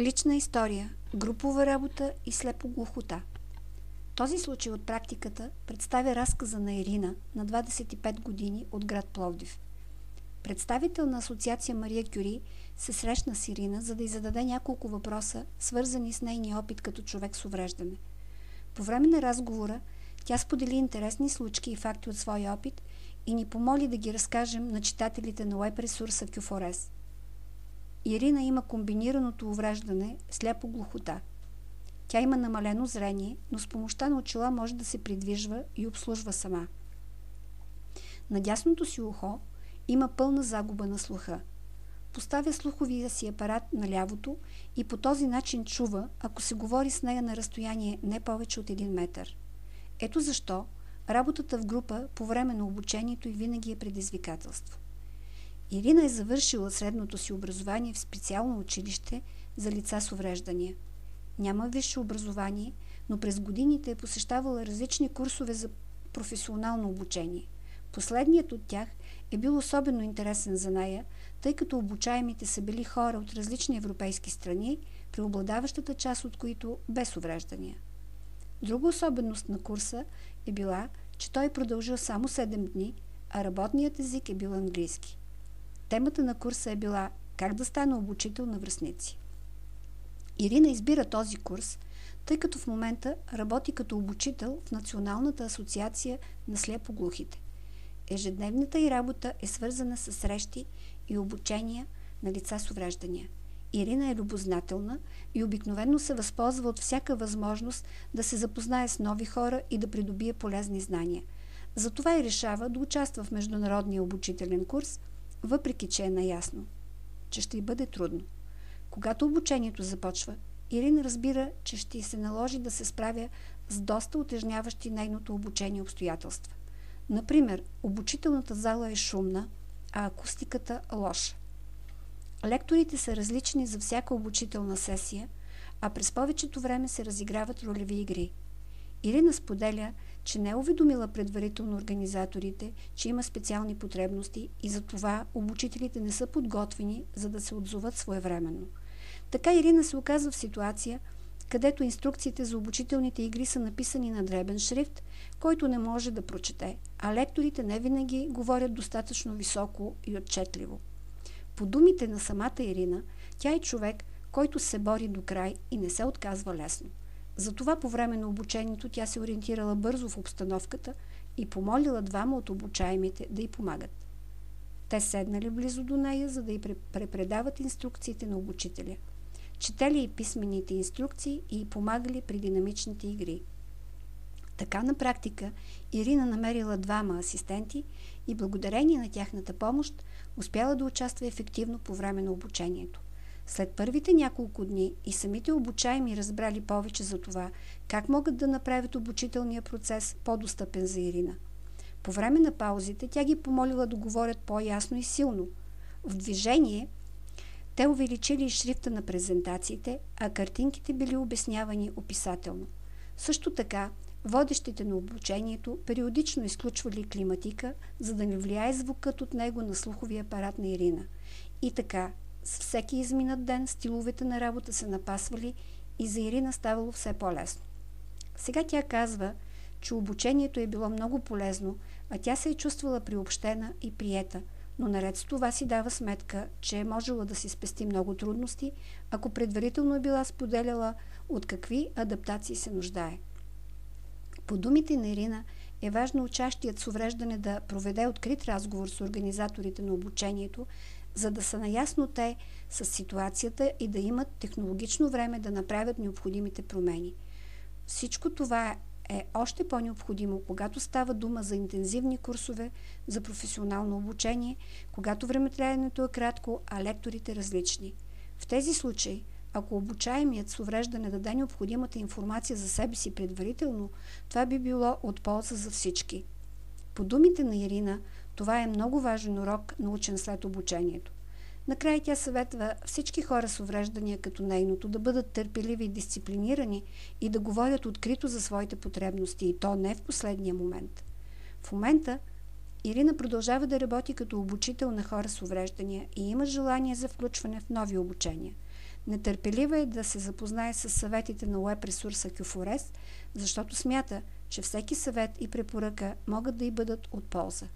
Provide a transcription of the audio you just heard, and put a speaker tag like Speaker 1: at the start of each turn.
Speaker 1: Лична история, групова работа и слепоглухота. Този случай от практиката представя разказа на Ирина на 25 години от град Пловдив. Представител на Асоциация Мария Кюри се срещна с Ирина, за да й зададе няколко въпроса, свързани с нейния опит като човек с увреждане. По време на разговора тя сподели интересни случки и факти от своя опит и ни помоли да ги разкажем на читателите на уеб ресурса Q4S. Ирина има комбинираното увреждане сляпо-глухота. Тя има намалено зрение, но с помощта на очила може да се придвижва и обслужва сама. На дясното си ухо има пълна загуба на слуха. Поставя слуховия си апарат на лявото и по този начин чува, ако се говори с нея на разстояние не повече от 1 метър. Ето защо работата в група по време на обучението й винаги е предизвикателство. Ирина е завършила средното си образование в специално училище за лица с увреждания. Няма висше образование, но през годините е посещавала различни курсове за професионално обучение. Последният от тях е бил особено интересен за нея, тъй като обучаемите са били хора от различни европейски страни, преобладаващата част от които без увреждания. Друга особеност на курса е била, че той е продължил само 7 дни, а работният език е бил английски. Темата на курса е била "Как да стана обучител на връстници". Ирина избира този курс, тъй като в момента работи като обучител в Националната асоциация на слепоглухите. Ежедневната й работа е свързана с срещи и обучения на лица с увреждания. Ирина е любознателна и обикновено се възползва от всяка възможност да се запознае с нови хора и да придобие полезни знания. Затова и решава да участва в международния обучителен курс, въпреки че е наясно, че ще й бъде трудно. Когато обучението започва, Ирина разбира, че ще й се наложи да се справя с доста утежняващи нейното обучение обстоятелства. Например, обучителната зала е шумна, а акустиката лоша. Лекторите са различни за всяка обучителна сесия, а през повечето време се разиграват ролеви игри. Ирина споделя, че не е уведомила предварително организаторите, че има специални потребности и за това обучителите не са подготвени, за да се отзоват своевременно. Така Ирина се оказва в ситуация, където инструкциите за обучителните игри са написани на дребен шрифт, който не може да прочете, а лекторите не винаги говорят достатъчно високо и отчетливо. По думите на самата Ирина, тя е човек, който се бори до край и не се отказва лесно. Затова по време на обучението тя се ориентирала бързо в обстановката и помолила двама от обучаемите да й помагат. Те седнали близо до нея, за да й препредават инструкциите на обучителя. Четели и писмените инструкции и й помагали при динамичните игри. Така на практика Ирина намерила двама асистенти и благодарение на тяхната помощ успяла да участва ефективно по време на обучението. След първите няколко дни и самите обучаеми разбрали повече за това, как могат да направят обучителния процес по-достъпен за Ирина. По време на паузите тя ги помолила да говорят по-ясно и силно. В движение те увеличили шрифта на презентациите, а картинките били обяснявани описателно. Също така, водещите на обучението периодично изключвали климатика, за да не влияе звукът от него на слуховия апарат на Ирина. И така, с всеки изминат ден стиловете на работа се напасвали и за Ирина ставало все по-лесно. Сега тя казва, че обучението е било много полезно, а тя се е чувствала приобщена и приета, но наред с това си дава сметка, че е можела да си спести много трудности, ако предварително е била споделяла от какви адаптации се нуждае. По думите на Ирина е важно учащият с увреждане да проведе открит разговор с организаторите на обучението, за да са наясно те с ситуацията и да имат технологично време да направят необходимите промени. Всичко това е още по-необходимо, когато става дума за интензивни курсове за професионално обучение, когато времетраенето е кратко, а лекторите различни. В тези случаи, ако обучаемият с увреждане даде необходимата информация за себе си предварително, това би било от полза за всички. По думите на Ирина, това е много важен урок, научен след обучението. Накрая тя съветва всички хора с увреждания като нейното да бъдат търпеливи и дисциплинирани и да говорят открито за своите потребности, и то не в последния момент. В момента Ирина продължава да работи като обучител на хора с увреждания и има желание за включване в нови обучения. Нетърпелива е да се запознае с съветите на уеб ресурса Кюфорес, защото смята, че всеки съвет и препоръка могат да й бъдат от полза.